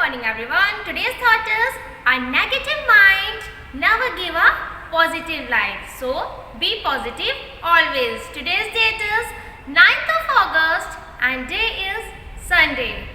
morning everyone. Today's thought is a negative mind never give a positive life. So be positive always. Today's date is 9th of August and day is Sunday.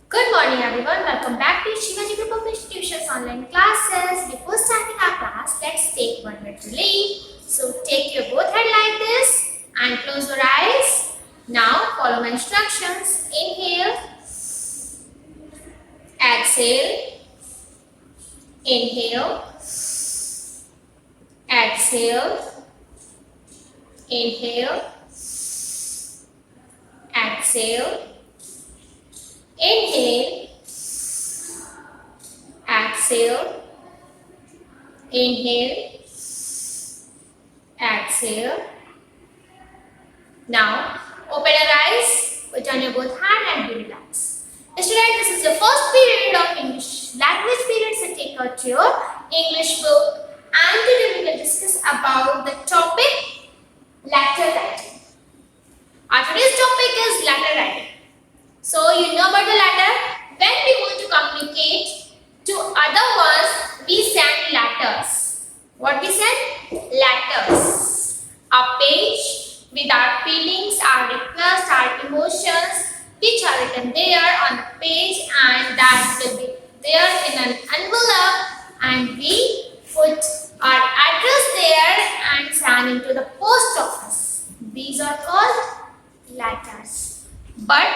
Good morning everyone. Welcome back to SHIVAJI Group of Institutions online classes. Before starting our class, let's take 1 minute to leave. So take your both head like this and close your eyes. Now follow my instructions. Inhale, exhale, inhale, exhale, inhale, exhale, inhale, exhale, inhale, exhale. Now open your eyes, put on your both hand and be relaxed. Students, this is your first period of English language period, so take out your English book and today we will discuss about the topic letter writing. Our today's topic is letter writing. So you know about the letter. When we want to communicate to other ones, we send letters. What we send? Letters. A page with our feelings, our requests, our emotions, which are written there on the page, and that will be there in an envelope, and we put our address there and send into the post office. These are called letters. But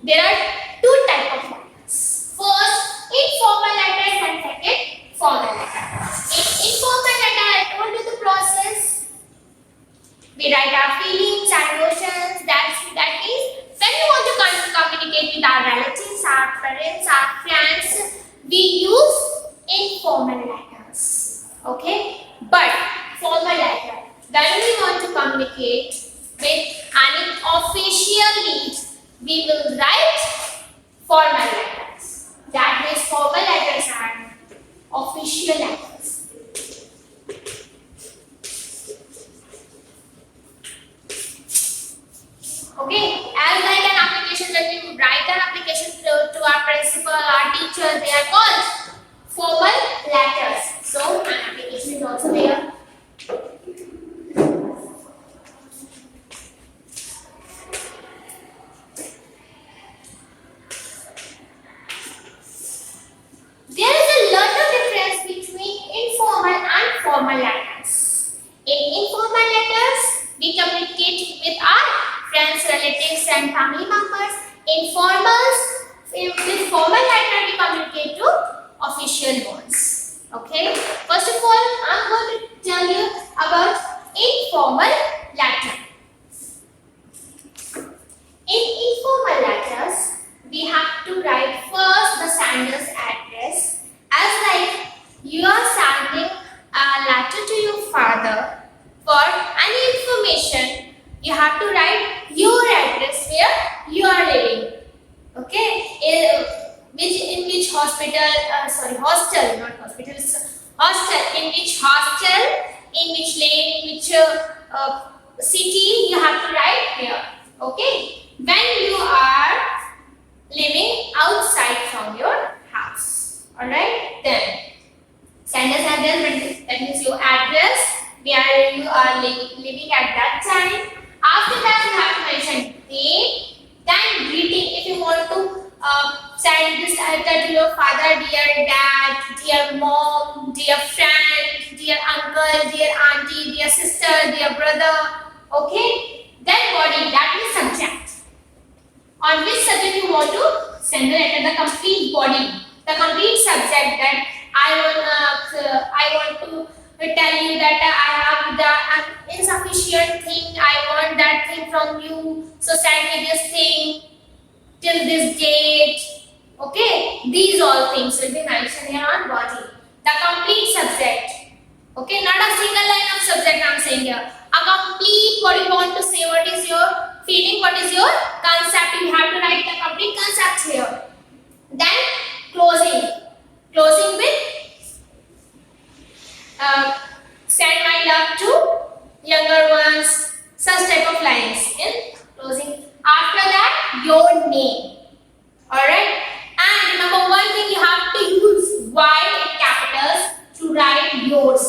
there are two types of letters. First, informal letters and second, formal letters. In informal letter, I told you the process. We write our feelings, our emotions. That means when we want to communicate with our relatives, our parents, our friends, we use informal letters. Okay? But formal letter, when we want to communicate with any official need, we will write formal letters. That means formal letters are official letters. Okay, as like an application, when we write an application to our principal, our teacher, they are called formal letters. So an application is also there. There is a lot of difference between informal and formal letters. In informal letters, we communicate with our friends, relatives and family members. In with formal letter, we communicate to official ones. Okay. First of all, I am going to tell you about informal letter. In informal letters, we have to write first the sender's address. As like you are sending a letter to your father for any information, you have to write your address where you are living. Okay? In which hostel, not hospital, it's hostel. In which hostel, in which lane, in which city, you have to write here. Okay? When you are living outside from your house. Alright? Then, sender's address, that means your address, where you are living at that time. After that, you have to mention name, then greeting. If you want to send this letter to your father, dear dad, dear mom, dear friend, dear uncle, dear auntie, dear sister, dear brother. Okay? Then body, that is subject. On which subject you want to send the letter, the complete body, the complete subject that I want to tell you that I have the insufficient thing, I want that thing from you, so send me this thing till this date. Okay, these all things will be mentioned here on body, the complete subject. Okay, not a single line of subject I am saying here. A complete, what you want to say, what is your feeling, what is your concept, you have to write the complete concept here. Then closing with send my love to younger ones, such type of lines in closing. After that, your name. Alright, and remember one thing, you have to use white capitals to write yours.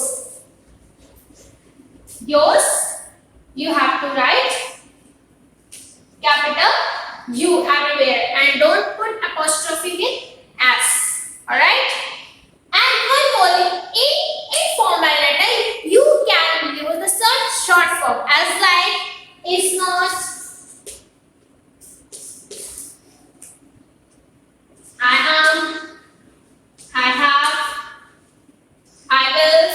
Yours, you have to write capital U everywhere and don't put apostrophe with S. Alright, and one more thing, in formal letter you can use the such short form as like is not, I am, I have, I will.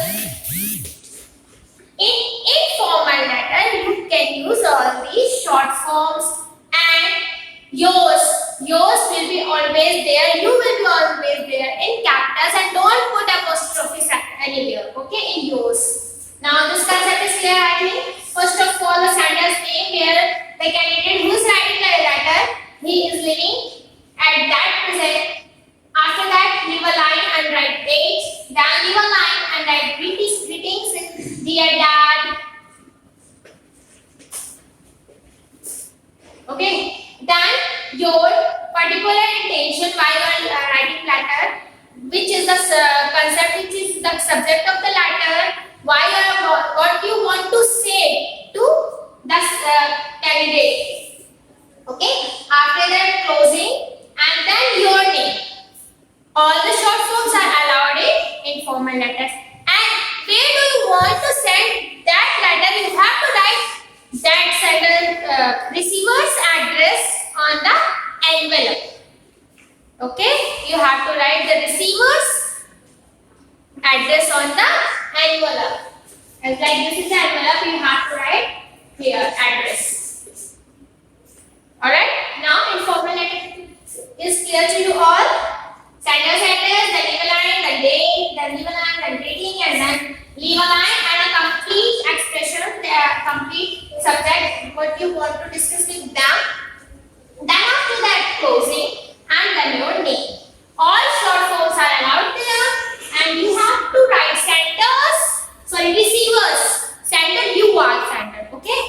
In informal letter, you can use all these short forms, and yours will be always there. You will be always there in capitals, and don't put apostrophes anywhere. Okay, in yours. Now this concept is clear, I think. First of all, the sender's name, here the candidate who is writing the letter, he is living at that present. After that, leave a line and write date. Then leave a line and write greetings, dear dad. Okay. Then your particular intention while you are writing letter, which is the concept, which is the subject of the letter. What you want to say to the candidate. Okay. After that, closing, and then your name. All the short forms are allowed in informal letters. And where do you want to send that letter? You have to write that sender receiver's address on the envelope. Okay, you have to write the receiver's address on the envelope. As like this is the envelope, you have to write here address. Alright, now informal letter is clear to you all. Sender's address, then leave a line, then date, then leave a line, then greeting, and then leave a line and a complete expression, complete subject, what you want to discuss with them. Then after that, closing, and then your name. All short forms are allowed there, and you have to write receivers. Sender, you are sender, okay?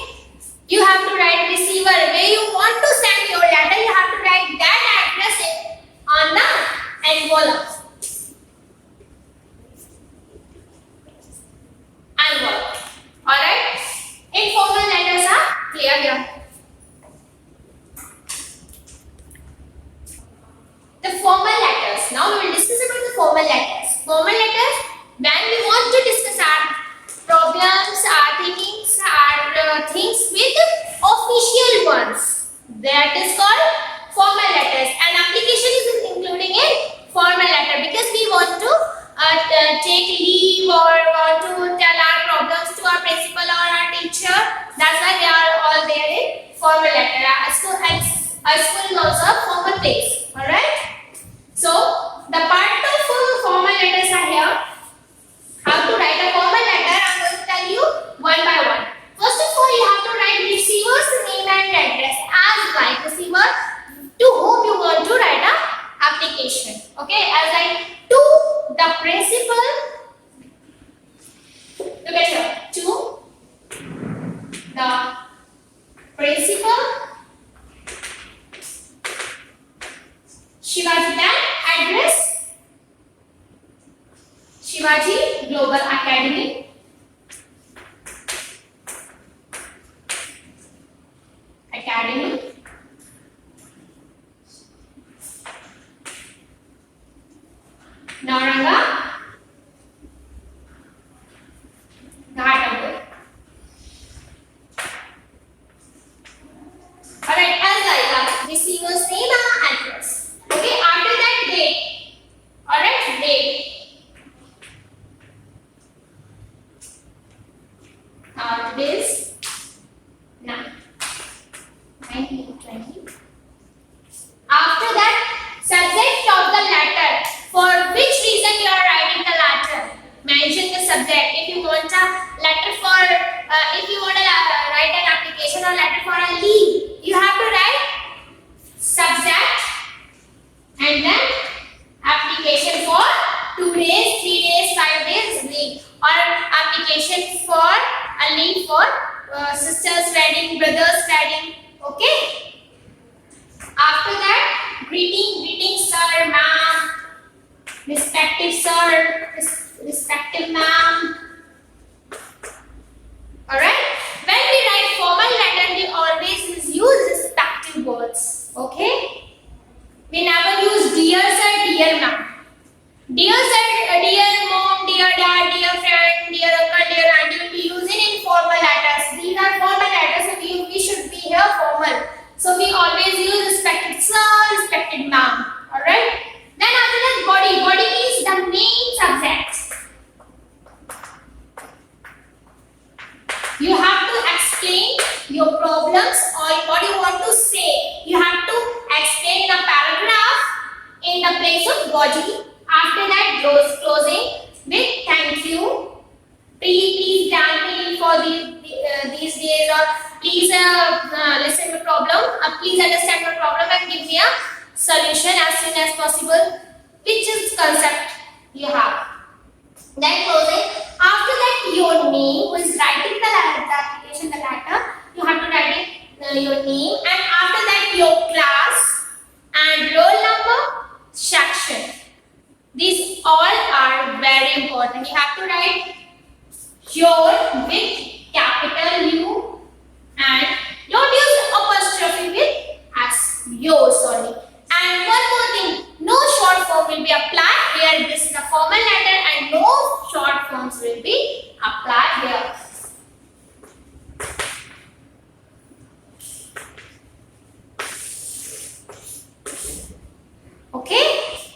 You have to write receiver. Where you want to send your letter, you have to write that address on the envelope. Alright? Informal letters are clear here. The formal letters. Now we will discuss about the formal letters. Formal letters, when we want to discuss our problems, our thinkings, our things with official ones. That is called formal letters. And application is including in formal letter because we want to take leave or want to tell our problems to our principal or our teacher. That's why they are all there in formal letter. A school is also a formal place. Alright? So, the part of formal letters are here. How to write a formal letter, I'm going to tell you one by one. First of all, you have to write receiver's name and address as like receiver to whom you want to write a application. Okay, as like to the principal. Look at here. To the principal Shivaji, then address Shivaji Global Academy. Naranga Ghatapur. Alright, as like receiver's name and address. Okay, after that date. Alright, date. Today is 1920. After that, subject of the letter. For which reason you are writing the letter? Mention the subject. If you want a letter for, if you want to write an application or letter for a leave, you have to write subject and then application for 2 days, 3 days, 5 days, week, or application for a only for sister's wedding, brother's wedding. Okay. After that, greeting sir, ma'am, respective sir, respective ma'am. Alright? When we write formal letter, we always use respective words. Okay? We never use dear sir, dear ma'am. Dear sir, dear mom, dear dad, dear friend, dear uncle, dear auntie will be used in informal letters. These are formal letters, so we should be here formal. So we always use respected sir, respected ma'am. Alright? Then after that, body. Body is the main subject. You have to explain your problems or what you want to say. You have to explain in a paragraph in the place of body. After that, closing with thank you. Please grant me for these days, or please listen to problem. Please understand my problem and give me a solution as soon as possible. Which is concept you have. Then closing. After that, your name, who is writing the application, the letter, you have to write your name, and after that your class and roll number, section. These all are very important. You have to write your with capital U and don't use apostrophe with S. Your, sorry. And one more thing, no short form will be applied here. This is the formal letter and no short forms will be applied here. Okay?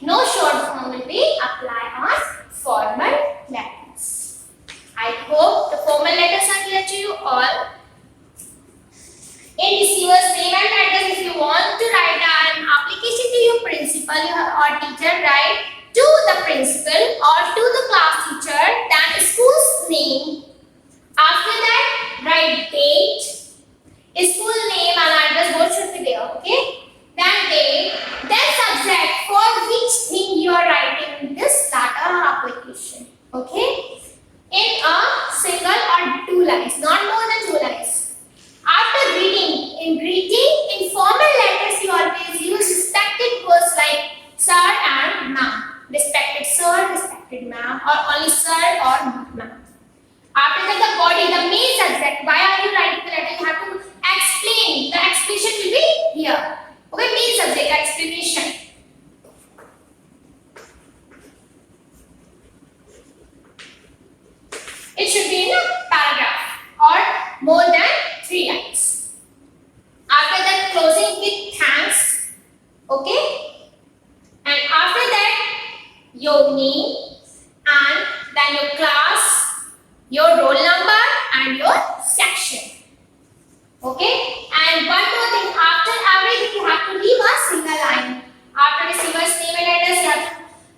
No short form will be applied on formal letters. I hope the formal letters are clear to you all. In receiver's name and address, if you want to write an application to your principal or teacher, write to the principal or to the class teacher, then school's name. After that, write date, school name and address, both should be there, okay? Then date, then subject for which thing you are writing this letter or application, okay? In a single or two lines, not more than 2 lines. After greeting, in formal letters you always use respected words like sir and ma'am. Respected sir, respected ma'am, or only sir or ma'am. After that, the body, the main subject. Why are you writing the letter? You have to explain. The explanation will be here. Okay, main subject, explanation. It should be in a paragraph or more than 3 lines. After that, closing with thanks. Okay? And after that, your name and then your class, your roll number and your section. Okay? And one more thing, after everything you have to leave a single line. After receiver's name and address, you have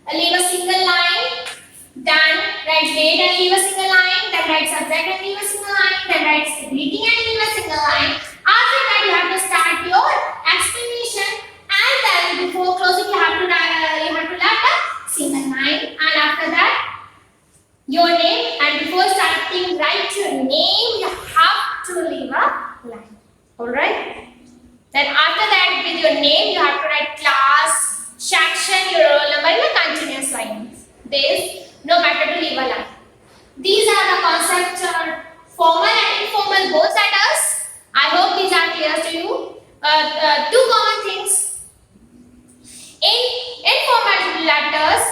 to leave a single line. Then write date and leave a single line. Then write subject and leave a single line. Then write greeting and leave a single line. After that, you have to start your explanation. And then before closing, you have to write a single line. And after that, your name. And before starting, write your name. You have to leave a line. Alright? Then after that, with your name, you have to write class, section, your roll number in a continuous line. This. No matter to leave a line. These are the concepts of formal and informal both letters. I hope these are clear to you. Two common things. In informal letters,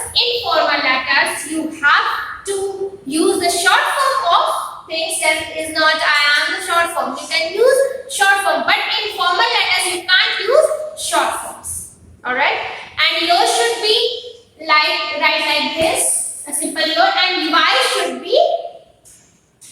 you have to use the short form of things. That is not I am the short form. You can use short form, but in formal letters you can't use short forms. Alright? And yours should be write like this. A simple your, and Y should be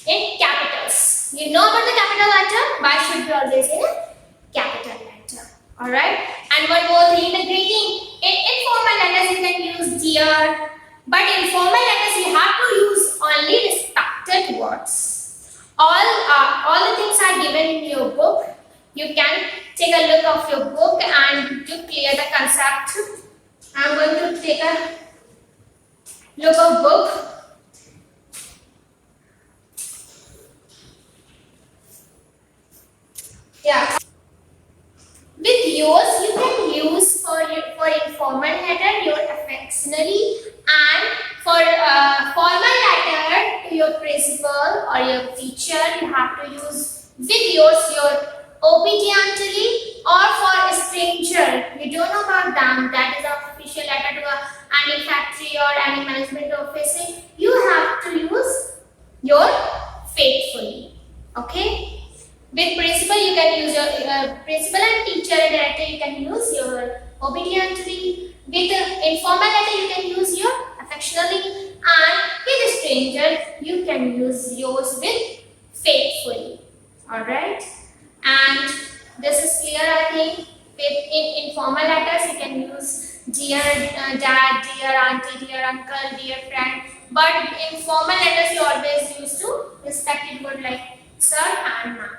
in capitals. You know about the capital letter? Y should be always in a capital letter. Alright? And one more thing, the greeting. In informal letters you can use dear, but in formal letters you have to use only respected words. All the things are given in your book. You can take a look of your book and to clear the concept. I am going to take a look of book. Yeah. With yours, you can use for informal letter your affectionately, and for formal letter to your principal or your teacher, you have to use with yours your obediently, or for a stranger you don't know about them, that is an official letter to any factory or any management office, you have to use your faithfully. Okay. With principal, you can use your principal and teacher and director. You can use your obediently. With informal letter, you can use your affectionately, and with a stranger, you can use yours with faithfully. All right, and this is clear, I think. With in informal letters, you can use dear dad, dear auntie, dear uncle, dear friend. But in formal letters, you always use to respected word like sir and ma'am.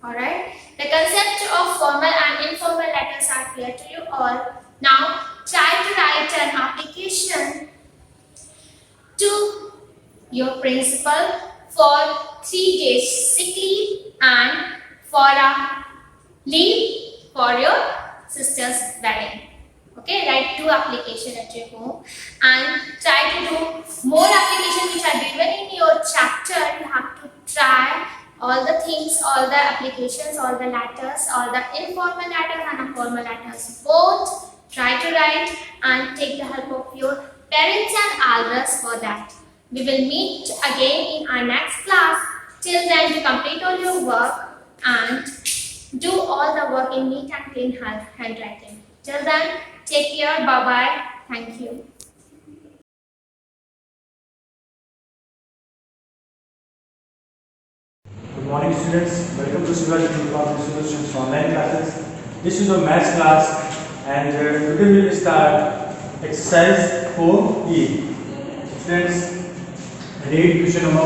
Alright, the concept of formal and informal letters are clear to you all. Now, try to write an application to your principal for 3 days sick leave and for a leave for your sister's wedding. Okay, write 2 applications at your home and try to do more applications which are given in your chapter. You have to try all the things, all the applications, all the letters, all the informal letters and formal letters. Both try to write and take the help of your parents and elders for that. We will meet again in our next class. Till then, you complete all your work and do all the work in neat and clean handwriting. Till then, take care. Bye-bye. Thank you. Good morning students, welcome to SHIVAJI Students online classes. This is a maths class and today we will start exercise 4E. Students, read question number 1.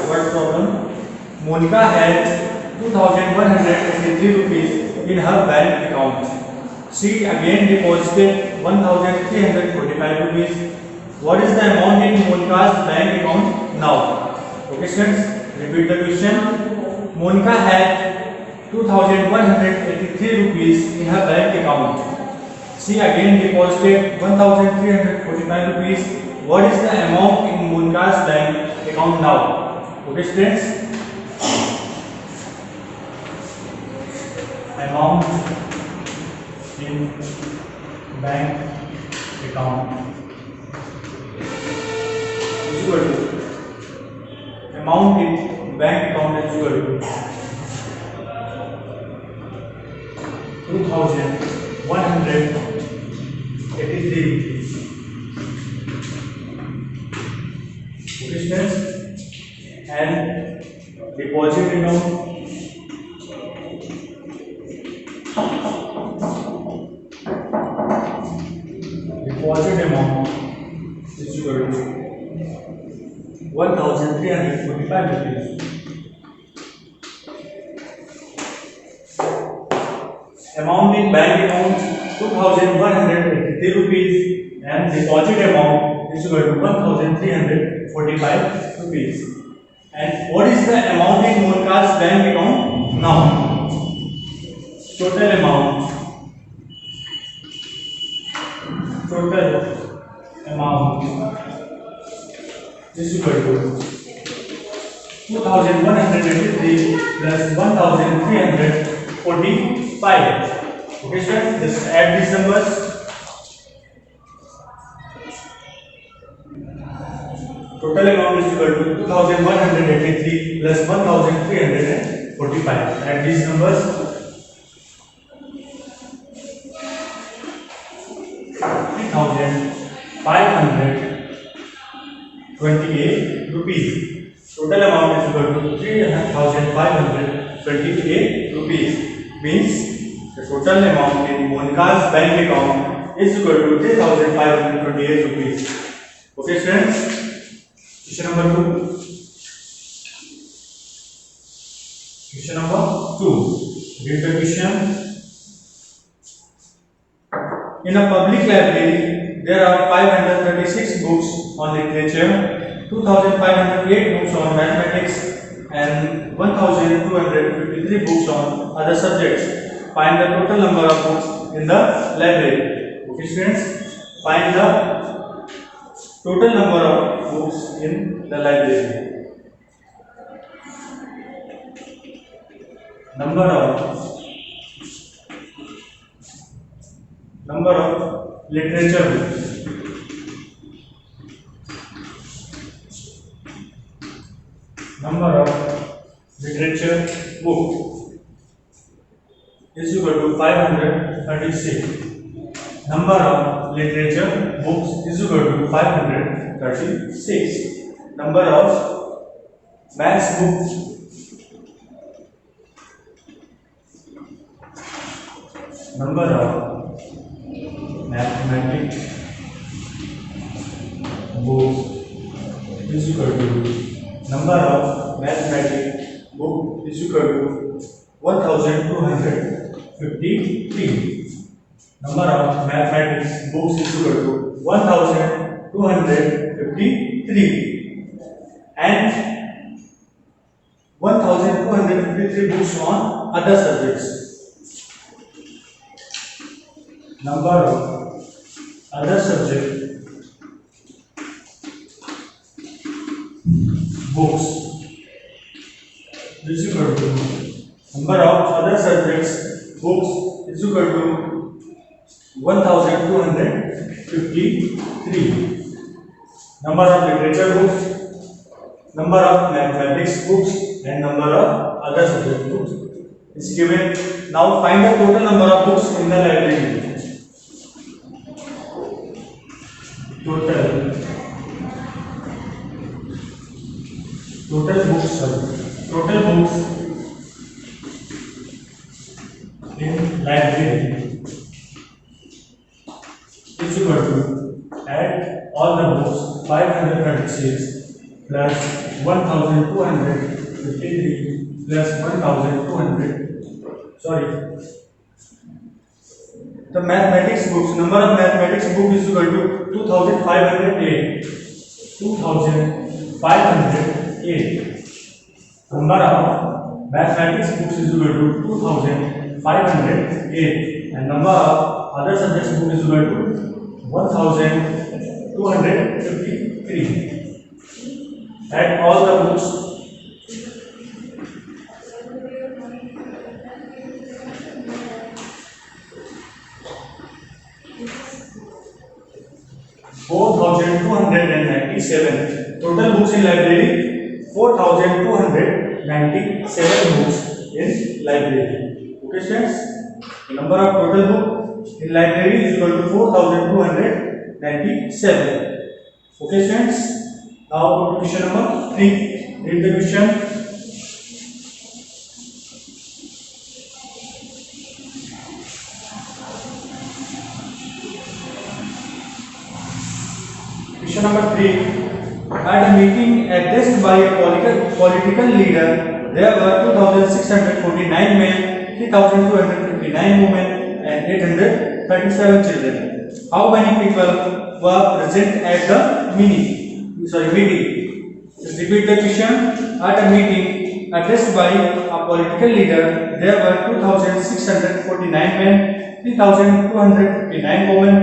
What problem? Monica had 2,183 rupees in her bank account. She again deposited 1,345 rupees. What is the amount in Monica's bank account now? Okay, students, repeat the question. Monica had 2,183 rupees in her bank account. She again deposited 1,345 rupees. What is the amount in Monica's bank account now? Okay, students. Amount in bank account. Amount in bank account is equal to 2,183 rupees. Okay, students, and deposit amount is equal to 1,345 rupees. Amount in bank account 2,183 rupees and deposit amount is equal to 1,345 rupees. And what is the amount in Monica's bank account now? Total amount is equal to 2,183 plus 1,345. Okay, sir, just add these numbers. Total amount is equal to 2,183 plus 1,345. Add these numbers. 3,528 rupees. Total amount is equal to 3,528 rupees. Means the total amount in Monica's bank account is equal to 3,528 rupees. Okay, friends. Question number 2. Question number 2. Read the question. In a public library, there are 536 books on literature. 2,508 books on mathematics and 1,253 books on other subjects. Find the total number of books in the library. Okay, students, find the total number of books in the library. Number of literature books. Number of literature book is equal to 536. Number of literature books is equal to 536. Number of maths books. Number of mathematics books is equal to number of mathematics book is equal to 1253. Number of mathematics books is equal to 1253 and 1253 books on other subjects. Number of other subject books is equal to number of other subjects books is equal to 1253. Number of literature books, number of mathematics books and number of other subject books is given. Now find the total number of books in the library. Total books in library is equal to add all the books 536 plus 1253 plus 1200. The mathematics books, number of mathematics book is equal to 2508. 2508. Number of mathematics books is equal to 2508 and number of other subjects book is equal to 1253. Add all the books. Total books in library 4,297 books in library. Okay, students. The number of total books in library is equal to 4,297. Okay, students. Now go to question number 3. Read the question. Question number 3. At a meeting addressed by a political leader, there were 2,649 men, 3,259 women, and 837 children. How many people were present at the meeting? Just repeat the question. At a meeting addressed by a political leader, there were 2,649 men, 3,259 women,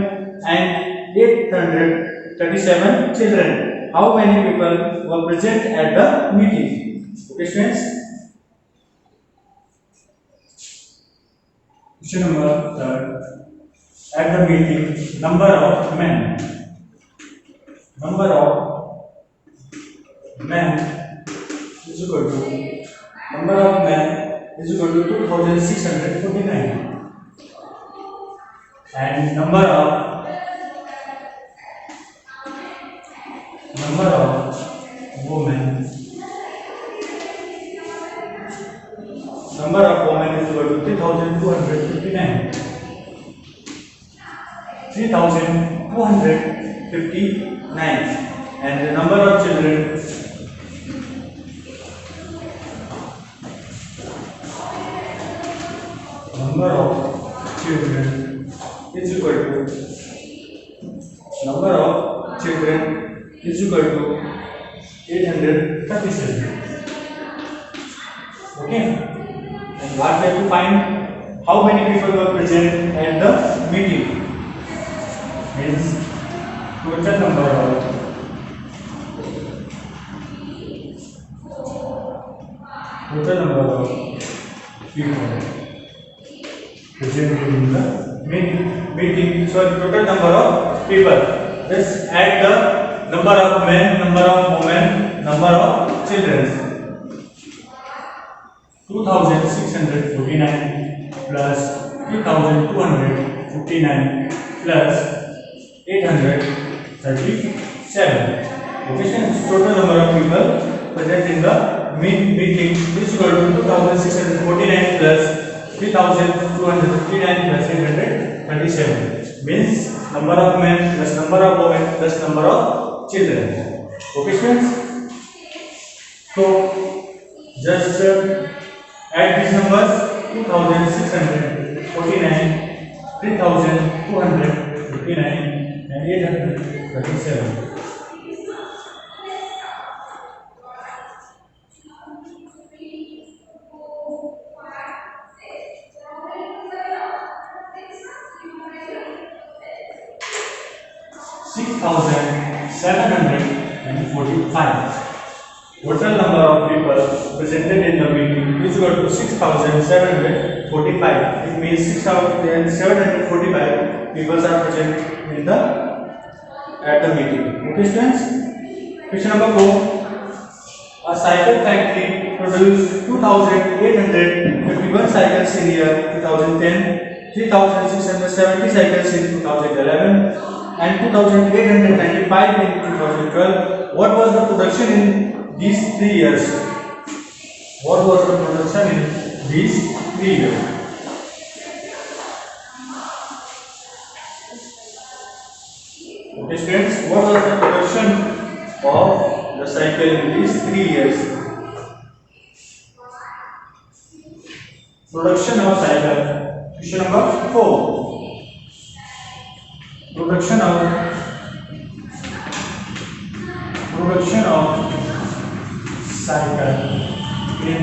and 837 children. How many people were present at the meeting? Okay, students. Question number 3. At the meeting, number of men. Number of men is equal to number of men is equal to 2,649 and number of women. Number of women is equal to 3,259. 3,259 and the number of children is equal to 837. Okay. And what we have to find? How many people were present at the meeting? Means total number of people present in the meeting. So total number of people. Just add the number of men, number of women, number of children. 2649 plus 3259 plus 837. Okay, so total number of people present in the meeting is equal to 2649 plus 3259 plus 837. Means number of men plus number of women plus number of children. Okay, students. So just add these numbers: 2649, 3259, and 837. 6,745. Total number of people presented in the meeting is equal to 6,745. It means 6,745 people are present in the at the meeting. Okay, students. Question number 4. A cycle factory produced 2,851 cycles in year 2010, 3,670 cycles in 2011, and 2,895 in 2012. What was the production in these 3 years? What was the production in these 3 years? Okay, students, what was the production of the cycle in these 3 years? Production of cycle. Question number 4. Production of cycle in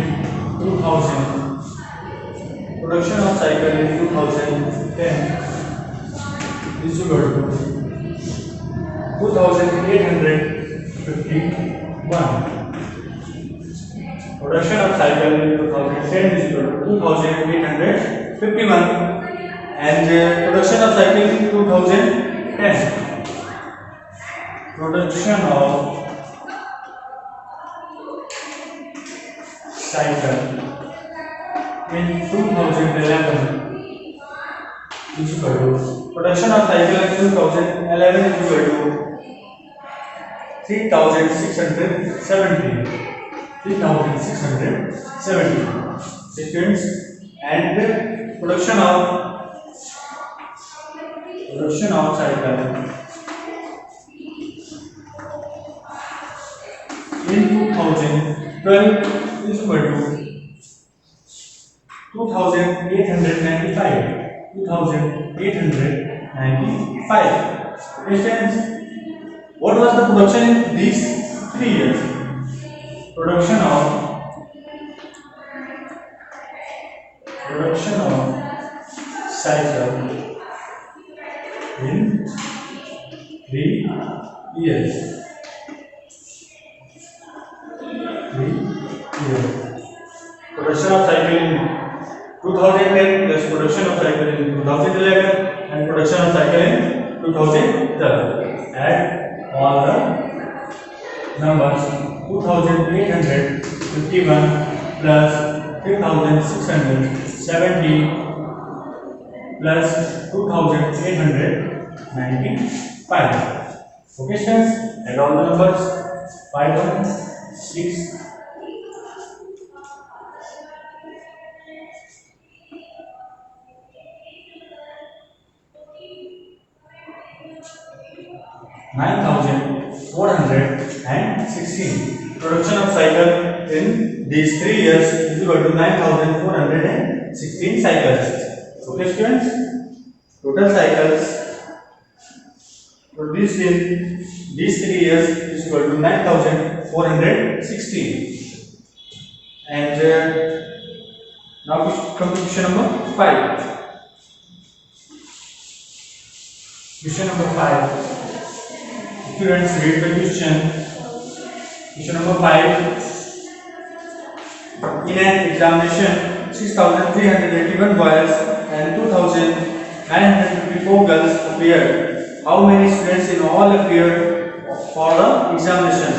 2000. Production of cycle in 2010 is equal to 2,851. Production of cycle in 2010 is equal to 2,851, and production of cycle in 2010. Production of cycle in 2011 is equal to production of cycle in 2011 is equal to 3,670. 3,670 seconds, and production of cycle in 2012 is equal to 2,895. 2,895. Questions. What was the production in these 3 years? Production of cycle in 3 years. 3 years. Production of cycle in 2010 plus production of cycle in 2011 and production of cycle in 2012. Add all the numbers. 2,851 plus 3,670 plus 2,895. Okay, students, add all the numbers. 516 9,416. Production of cycle in these 3 years is equal to 9,416 cycles. Okay, students, total cycles produced in these 3 years is equal to 9416. And now we come to question number 5. Question number 5. Students, read the question. Question number 5. In an examination, 6,381 boys and 2,954 girls appeared. How many students in all appeared for the examination?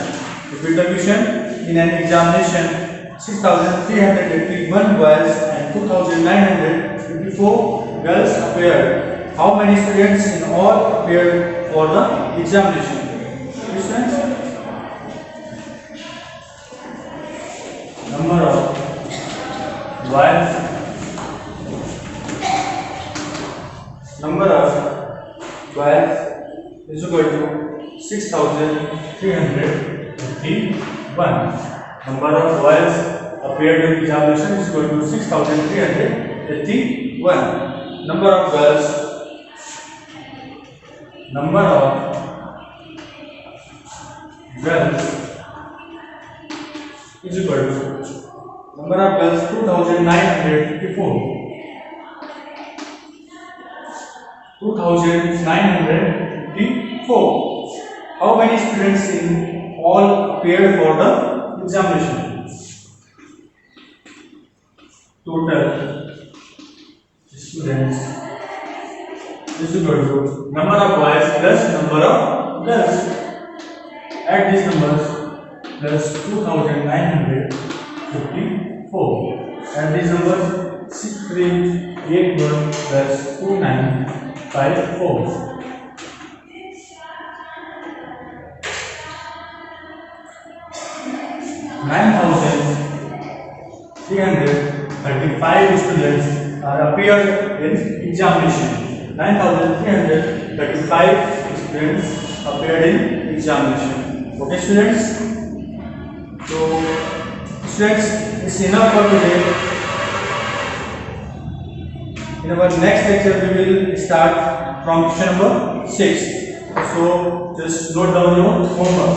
Repeat the question. In an examination, 6,381 boys and 2,954 girls appeared. How many students in all appeared for the examination? Students? Number of boys. Number of boys is equal to 6,381. Number of boys appeared in examination is equal to 6,381. Number of girls. Number of girls is equal to number of girls 2,954. 2,954. How many students in all appeared for the examination? Total students is equal to number of boys plus number of girls. Add these numbers plus 2,954. Add these numbers 6,381 plus 2,954. 9,335 students are appeared in examination. 9,335 students appeared in examination. Okay, students. So, students, it's enough for today. In our next lecture, we will start from question number 6. So, just note down your homework.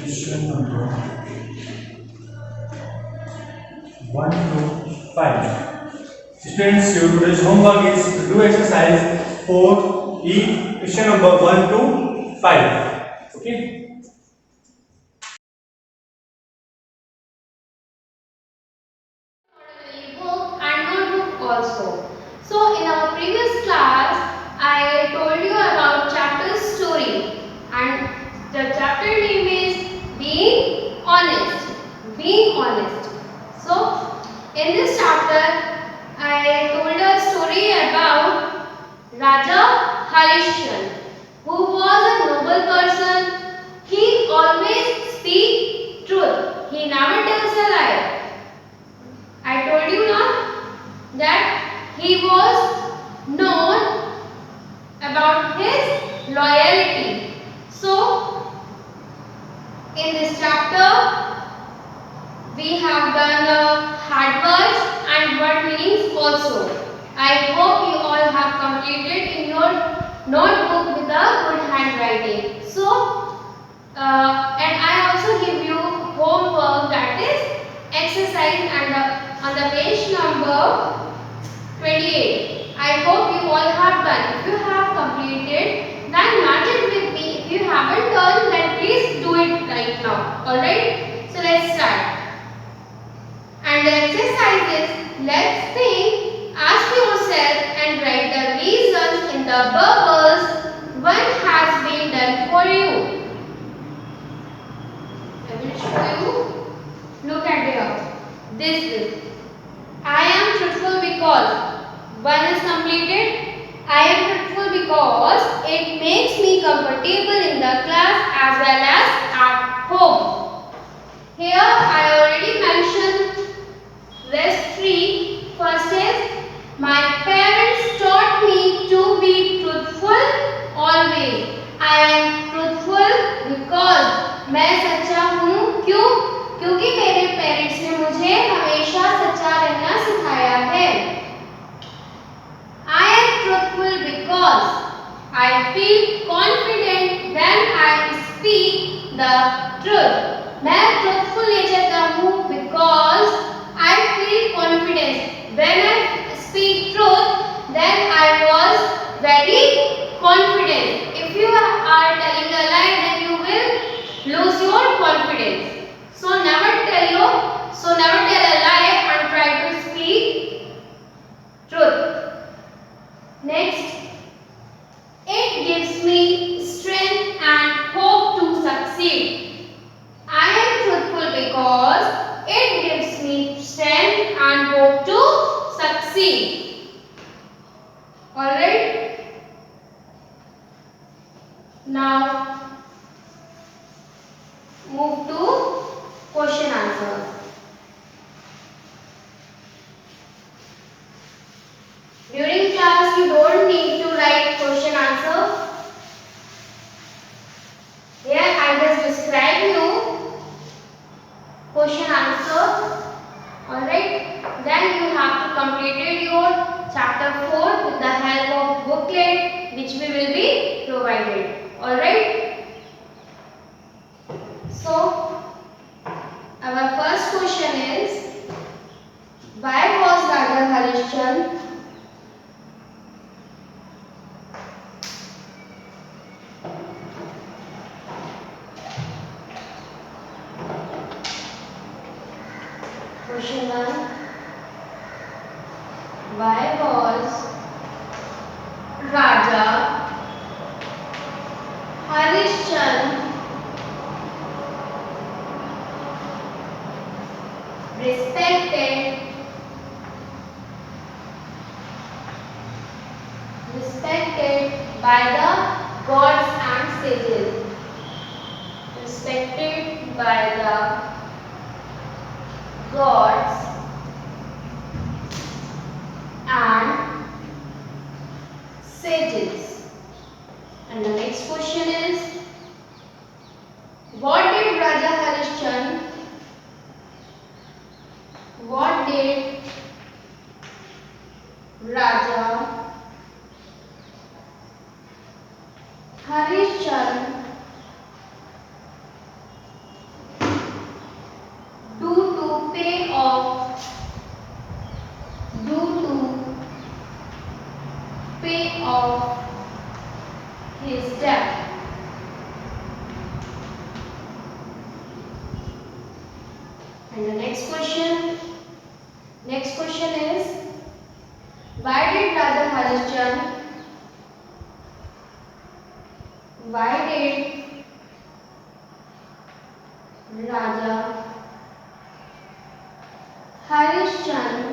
Question number 1 to 5. Students, your today's homework is to do exercise 4E, question number 1 to 5. Okay. Book and notebook also. So in our previous class, I told you about chapter story, and the chapter name is being honest. Being honest. So in this chapter, I told a story about Raja Harishchandra, who was a noble person. He always speaks truth. He never tells a lie. I told you now that he was known about his loyalty. So, in this chapter, we have done hard words and word meanings also. I hope you all have completed in your notebook with a good handwriting. So, and I also give you homework, that is exercise, and on the page number 28. I hope you all have done. If you have completed, then match it with me. If you haven't done, then please do it right now. Alright? So let's start. And the exercise is, let's think, ask yourself and write the reasons in the bubbles what has been done for you. I will show you. Look at here. This is, I am truthful because one is completed. I am truthful because it makes me comfortable in the class as well as at home. Here I already mentioned rest 3. First is, my parents I am truthful because मैं सच्चा हूँ। क्यों? क्योंकि मेरे parents ने मुझे हमेशा सच्चा रहना सिखाया है। I am truthful because I feel confident when I speak the truth. मैं truthful नेचर का हूँ because I feel confidence when I speak truth. Then I was very confident. If you are telling a lie, then you will lose your confidence. So never tell a lie and try to speak truth. Next, it gives me strength and hope to succeed. I am truthful because it gives me strength and hope to succeed. Alright? Now, move to question answer. During class, you don't need to write question answer. Here, I just describe you question answer. Alright? Then you have to complete your chapter 4 with the help of booklet which we will be provided. Alright? So, our first question is, why was Raja Harishchandra Question 1. Why was Raja Harishchandra respected by the gods and sages? Respected by the gods and sages. And the next question is, what did Raja Harishchandra do to pay off his debt? And the next question is, why did Raja Harishchandra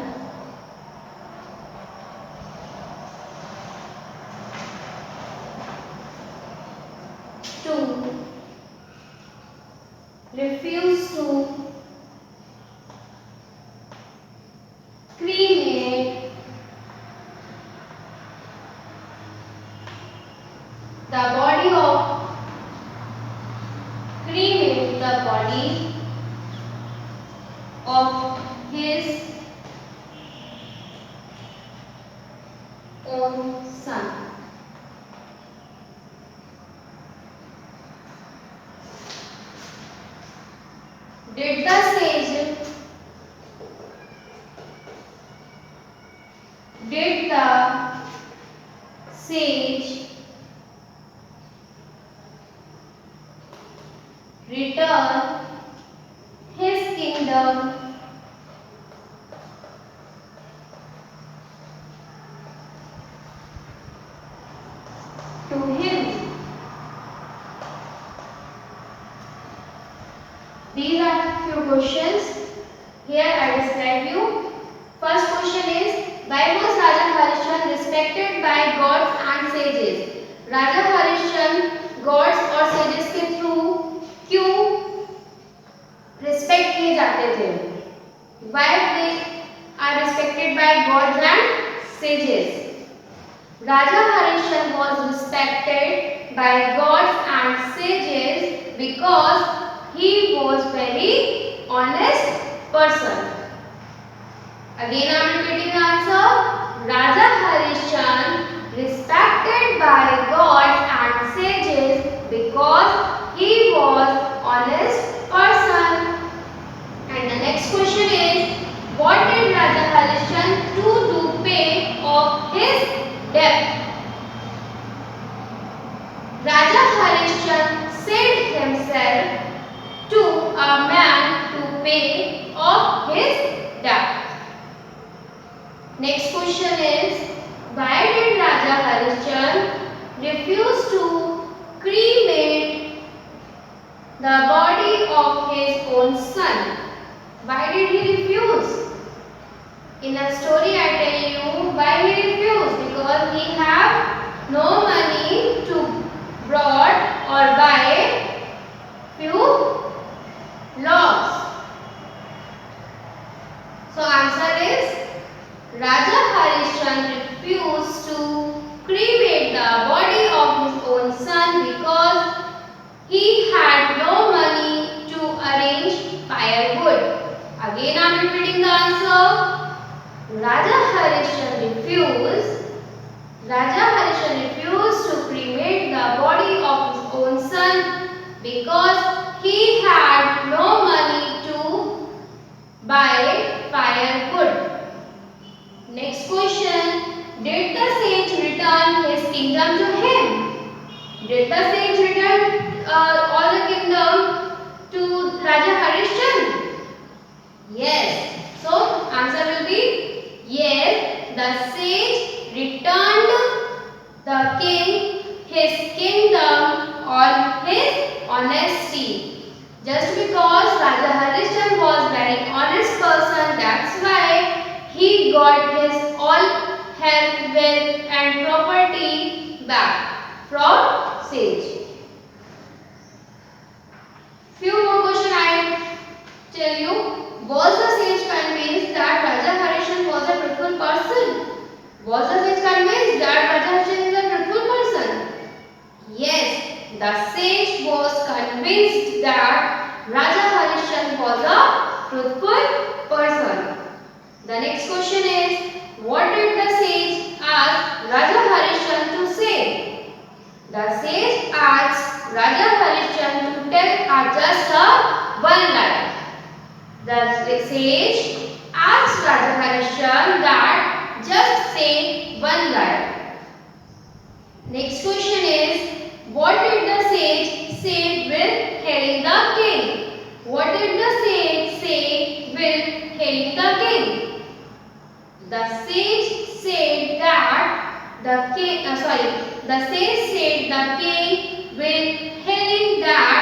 to refuse to cremate the body of his own son? Did the sage return his kingdom to him? These are few questions. Here I describe you. First question is, why was Raja Harishchandra respected by gods and sages? Raja Harishchandra gods और sages के through क्यों respect किए जाते थे? Why they are respected by gods and sages? Raja Harishchandra was respected by gods and sages because he was very honest person. Again I am repeating the answer. Raja Harishchandra respected by gods and sages because he was honest person. And the next question is, what did Raja Harishchandra do to pay off his debt? Raja Harishchandra sent himself to a man to pay off his debt. Next question is, why did Raja Harishchandra refuse to cremate the body of his own son? Why did he refuse? In a story I tell you why he refused. Because he have no money to brood or buy few logs. So answer is Raja Harishchandra refused to cremate the body of his own son because he had no money to arrange firewood. Again I am repeating the answer. Raja Harishchandra refused to cremate the body of his own son because he had no money to buy firewood. Next question. Did the sage return his kingdom to him? Did the sage return all the kingdom to Raja Harishchandra? Yes. So answer will be yes. The sage returned the king his kingdom on his honesty. Just because Raja Harishchandra was very honest person, that's why he got his all health, wealth and property back from sage. Few more questions I tell you. Was the sage convinced that Raja Harishchandra was a truthful person? Was the sage convinced that Raja Harishchandra is a truthful person? Yes, the sage was convinced that Raja Harishchandra was a truthful person. The next question is, what did the sage ask Raja Harishchandra to say? The sage asked Raja Harishchandra to tell just one lie. The sage asked Raja Harishchandra that just say one lie. Next question is, what did the sage say with hearing the king? What did the sage say with hearing the king? The sage said that the king, the sage said the king with hearing that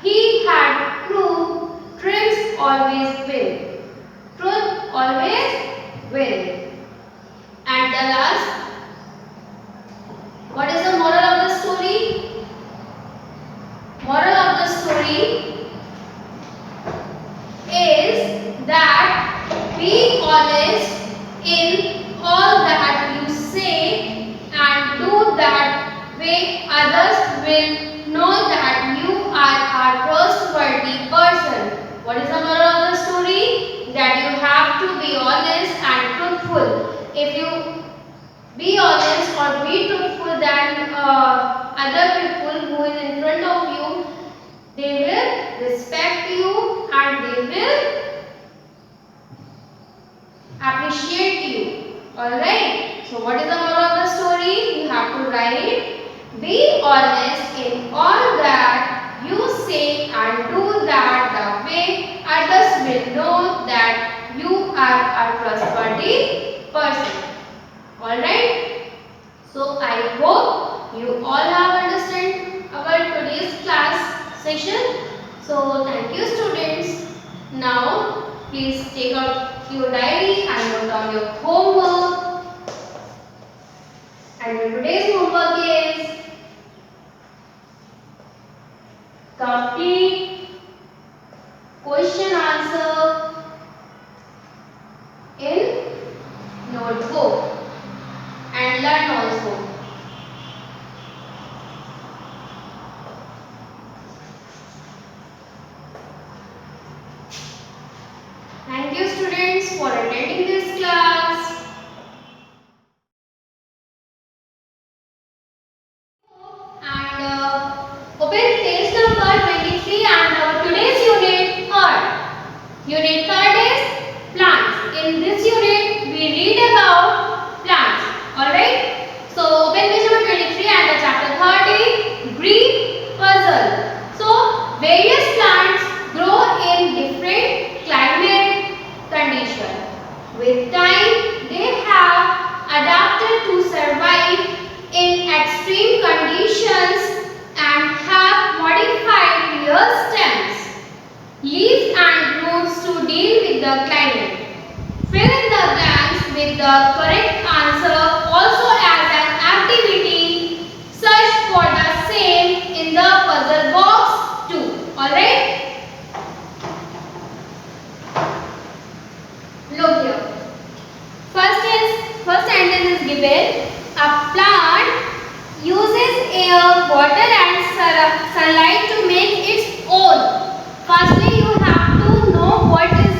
he had proved truth always win. Truth always win. And the last, what is the moral of the story? Moral of the story is that be honest in all that you say and do that way others will know that you are a trustworthy person. What is the moral of the story? That you have to be honest and truthful. If you be honest or be truthful, then other people who is in front of you, they will respect you and they will appreciate you. Alright. So what is the moral of the story? You have to write, be honest in all that you say and do that the way others will know that you are a trustworthy person. Alright. So I hope you all have understood our today's class session. So thank you students. Now please take out your diary and note down your homework. And your today's homework is complete question answer in notebook and learn also. students for attending this class. And open page number 23 and our today's unit third. Unit third is plants. In this unit we read about plants. Alright. So open page number 23 and the chapter third is green puzzle. So various plants grow in different climate conditions. With time they have adapted to survive in extreme conditions and have modified real stems, leaves and roots to deal with the climate. Fill in the blanks with the correct answer also as an activity. Search for the same in the puzzle box too. Alright? Look here. First sentence is given. A plant uses air, water and sunlight to make its own. Firstly, you have to know what is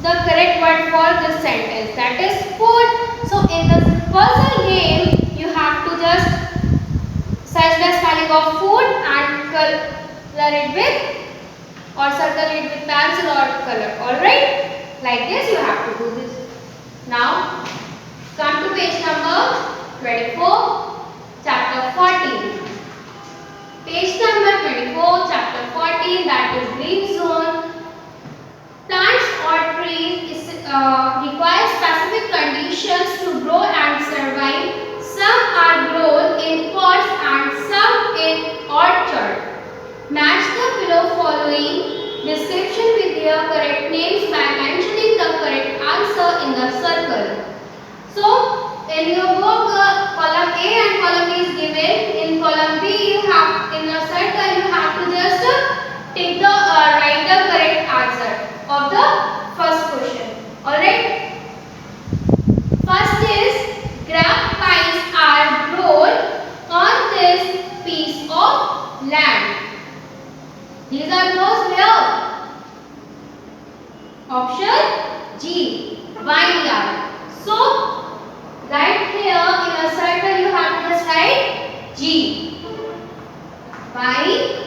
the correct word for this sentence. That is food. So in the puzzle game, you have to just search the spelling of food and color it with or circle it with pencil or color. Alright? Like this you have to do this. Now come to page number 24, chapter 14. Page number 24, chapter 14, that is green zone. Plants or trees require specific conditions to grow and survive. Some are grown in pots and some in orchard. Match the below following description with their correct names by mentioning the correct answer in the circle. So, in your book, column A and column B is given. In column B, you have in the circle you have to just write the correct answer of the first question. Alright. First is grape vines are grown on this piece of land. These are grown where? Option G, vineyard. So right here in a circle you have to just write G. Vineyard.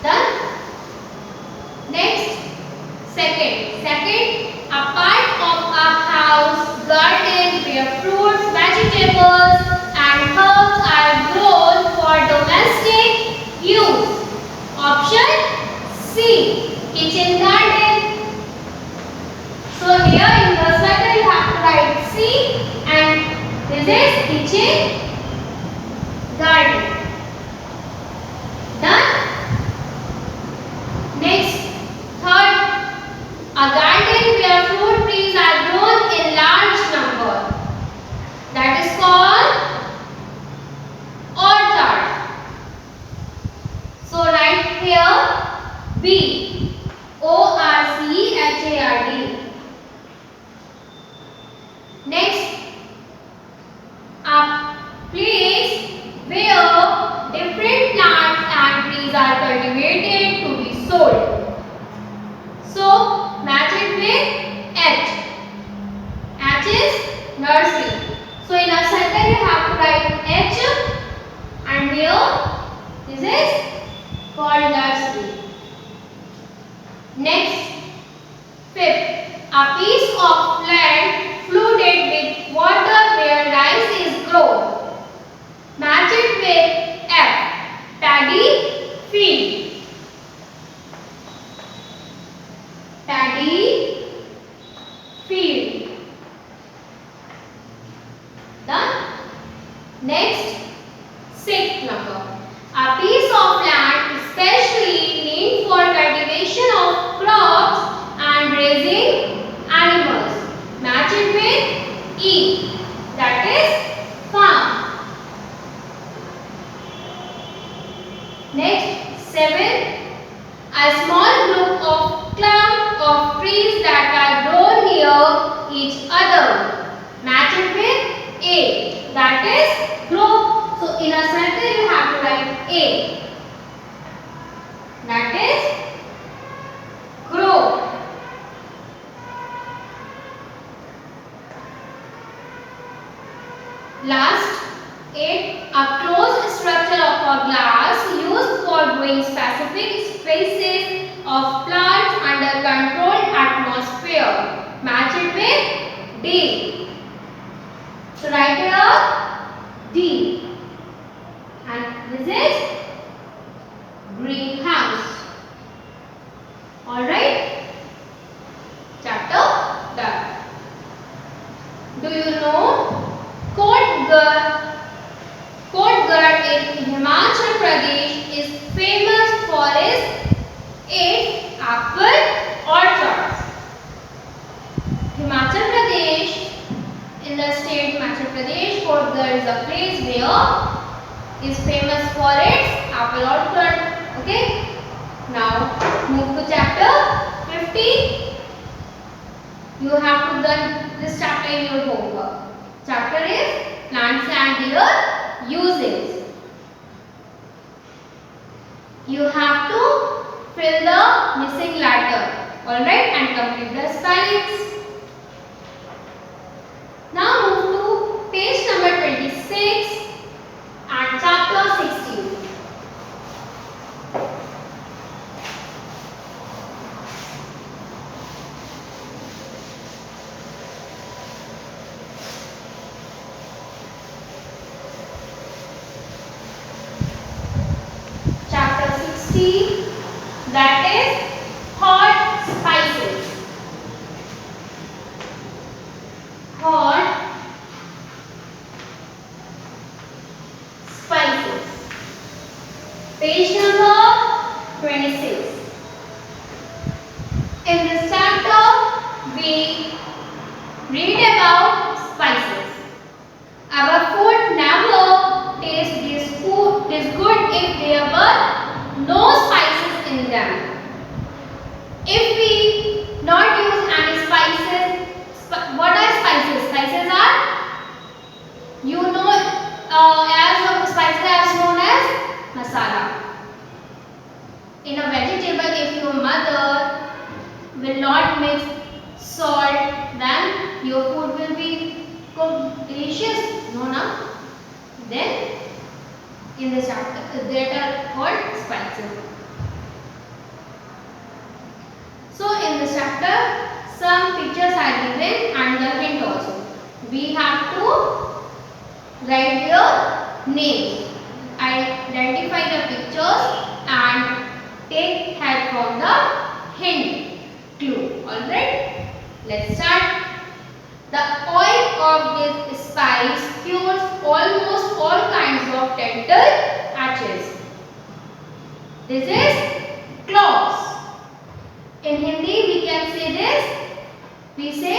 Done. Next, second, a part of a house, garden where fruits, vegetables and herbs are grown for domestic use. Option C, kitchen garden. So here in the circle you have to write C and this is kitchen garden. Done. Next, third, a garden where fruit trees are grown in large number. That is called orchard. So write here B, ORCHARD. Next, a place where different plants and trees are cultivated to be sold. So match it with H. H is nursery. So in a circle you have to write H and here this is called nursery. Next, fifth, a piece of land flooded with water where rice is grown. Match it with F, paddy field. Paddy field. Done. Next, sixth number. A piece of land especially meant for cultivation of crops and raising animals. Match it with E. That is farm. Next, seventh. A small group of clump of trees that are grown near each other. Match it with A. That is group. So in a circle you have to write A. Last 8. A closed structure of a glass used for growing specific species of plants under controlled atmosphere. Match it with D. So write here D. And this is greenhouse. Alright? Chapter done. Do you know Kotgarh in Himachal Pradesh is famous for its apple orchards. Himachal Pradesh, in the state Himachal Pradesh, Kotgarh is a place where is famous for its apple orchard. Okay? Now move to chapter 15. You have to learn this chapter in your homework. Chapter is plants and their uses. You have to fill the missing letter, alright, and complete the spellings. Now move to page number 26 and chapter 16. That is hot spices. Hot spices. Page number 26. In this chapter, we read about spices. Our food never tastes this good if there were no spices in them. If we not use any spices, what are spices? Spices are, you know, as spices are known as masala. In a vegetable, if your mother will not mix salt, then your food will be cooked delicious. No, na? Then in the chapter, they are called spices. So in this chapter, some pictures are given and the hint also. We have to write their names, identify the pictures and take help from the hint clue. Alright, let's start. The oil of this spice cures almost all kinds of dental patches. This is cloves. In Hindi we can say this, we say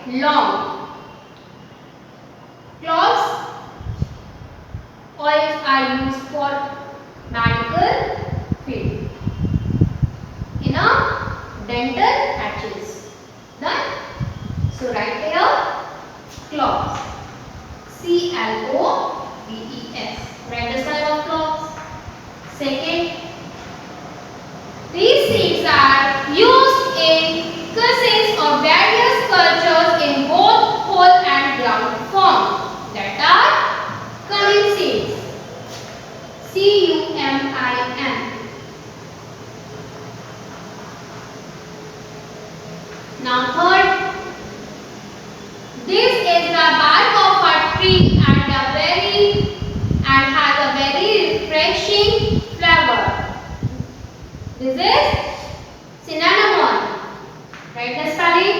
long. Cloves oils are used for medical field in a dental patches. Done? So write here cloves. C-L-O-V-E-S. Write the spelling of cloves. Second, these seeds are used in cuisines of various cultures in both whole and ground form. That are cumin seeds. C-U-M-I-N. Now third, this is the bark of a tree and has a very refreshing flavor. This is cinnamon. Write the spelling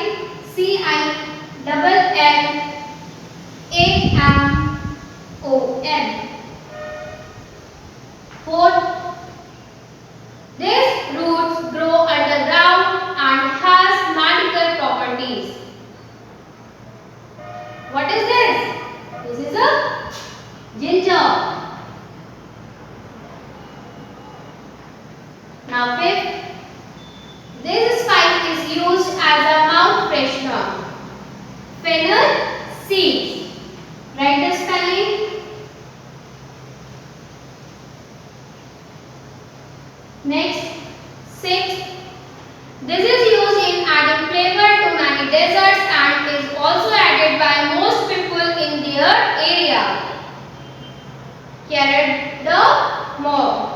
C-I-N-N-A-M-O-N. Fourth, these roots grow underground and has medical properties. What is this? This is a ginger. Now fifth, this spice is used as a mouth freshener. Fennel seeds. Write the spelling. Next, sixth, this is used in adding flavor to many desserts and is also added by most people in their area. carried the mob.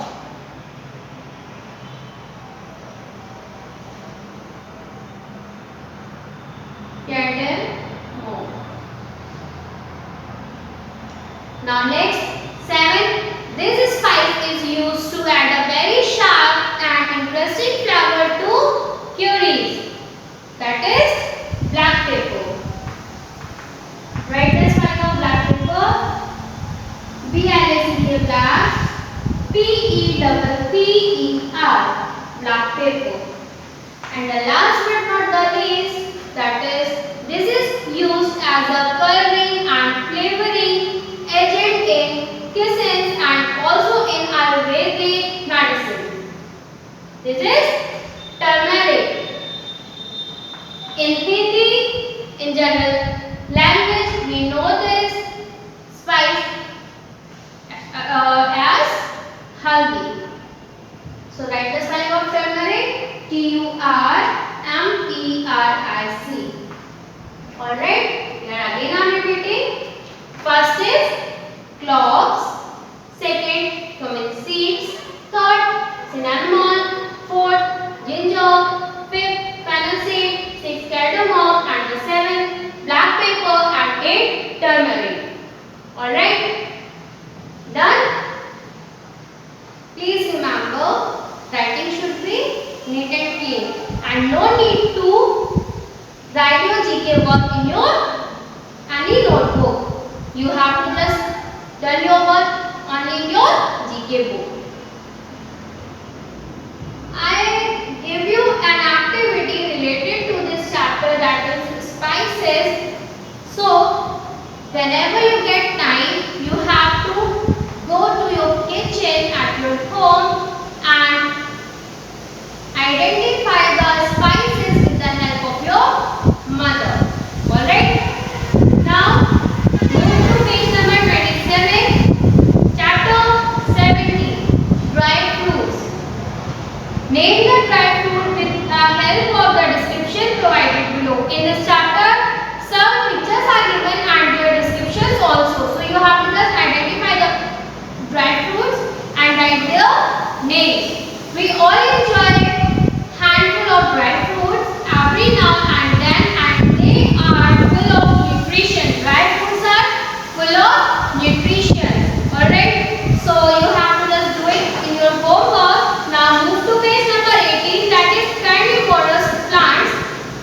Now next 7. This spice is used to add a very sharp and interesting flavor to curries. That is black pepper. Write the spelling of black pepper. B-L-A-C-K black. P-E-P-P-E-R. Black pepper. And the last but not the least, that is, this is used as a coloring and flavoring agent in cuisines and also in Ayurvedic medicine. This is turmeric. In Hindi, in general language, we know this spice as haldi. So write the spelling of turmeric. Turmeric. Alright, here again I am repeating. First is cloves, second cumin seeds, third cinnamon, fourth ginger, fifth fennel seed, sixth cardamom, and the seventh black pepper, and eighth turmeric. Alright, done? Please remember, writing should be neat and clean, and no need to write your GK work in your any notebook. You have to just done your work only in your GK book. I give you an activity related to this chapter, that is spices. So whenever you get time, you have to go to your kitchen at your home and identify the spices with the help of your mother. Alright? Now move to page number 27, chapter 17, dry fruits. Name the dry fruit with the help of the description provided below. In this chapter, some pictures are given and their descriptions also. So you have to just identify the dry fruits and write their names. We all enjoy handful of dry fruits every now and then, and they are full of nutrition. Dry fruits are full of nutrition. Alright, so you have to just do it in your homework. Now move to page number 18, that is carnivorous plants.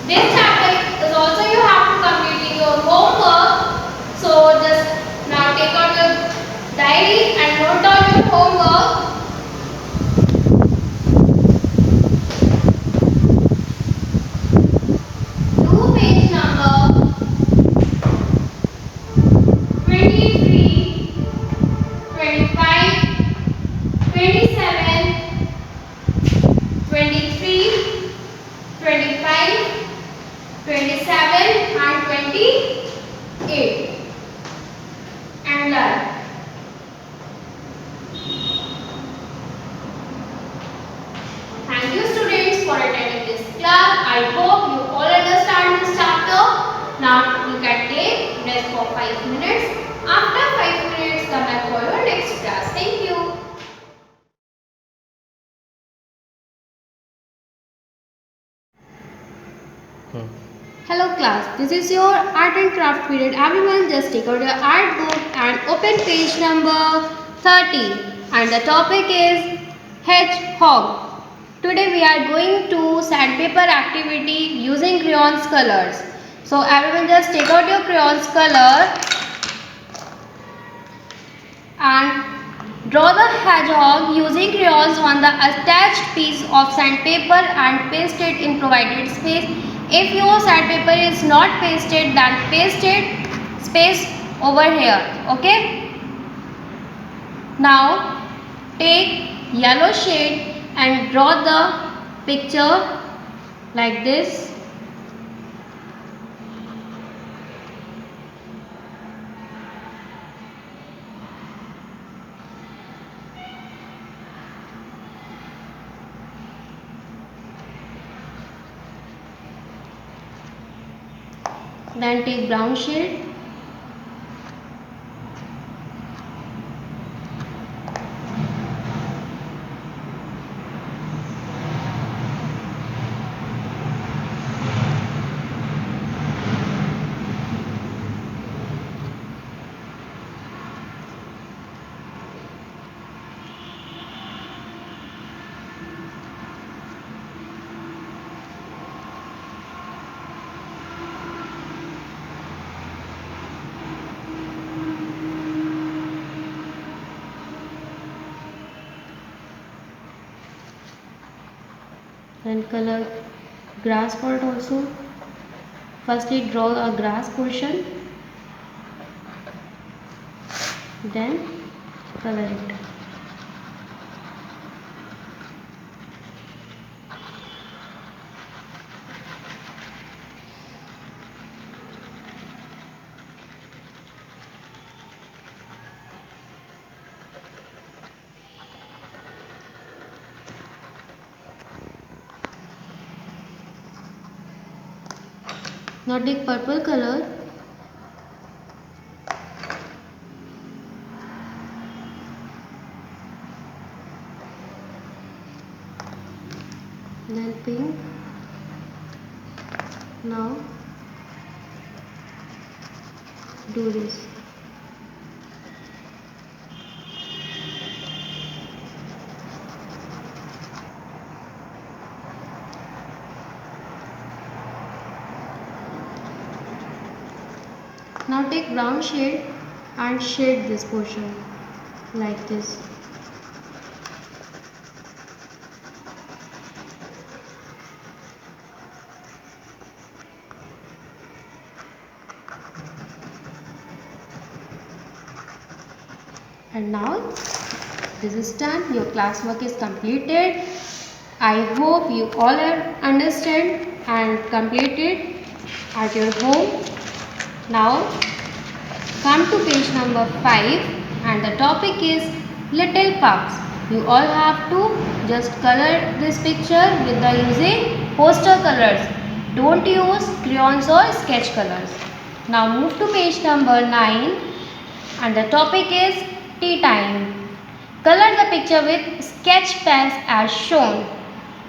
This chapter is also you have to complete in your homework. So just now take out your diary and note down your homework. To page number 23, 25, 27, 23, 25, 27 and 28. And learn. Thank you students for attending this class. I hope you all understand this chapter. Now you can take rest for 5 minutes. After 5 minutes, come back for your next class. Thank you. Hello class, this is your art and craft period. Everyone just take out your art book and open page number 30, and the topic is hedgehog. Today we are going to sandpaper activity using crayons colors. So everyone just take out your crayons color and draw the hedgehog using crayons on the attached piece of sandpaper and paste it in provided space. If your sandpaper is not pasted, then paste it space over here. Okay. Now take yellow shade and draw the picture like this. Then take brown shade Then color grass part also. Firstly draw a grass portion, then color it. Now take purple color, then pink. Now do this. Now take brown shade and shade this portion like this. And now this is done. Your classwork is completed. I hope you all have understand and completed at your home. Now come to page number 5 and the topic is little pups. You all have to just color this picture with the using poster colors. Don't use crayons or sketch colors. Now move to page number 9 and the topic is tea time. Color the picture with sketch pens as shown.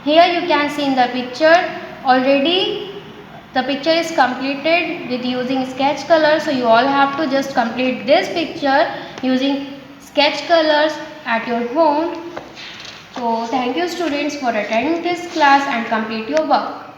Here you can see in the picture already the picture is completed with using sketch colors. So you all have to just complete this picture using sketch colors at your home. So thank you students for attending this class and complete your work.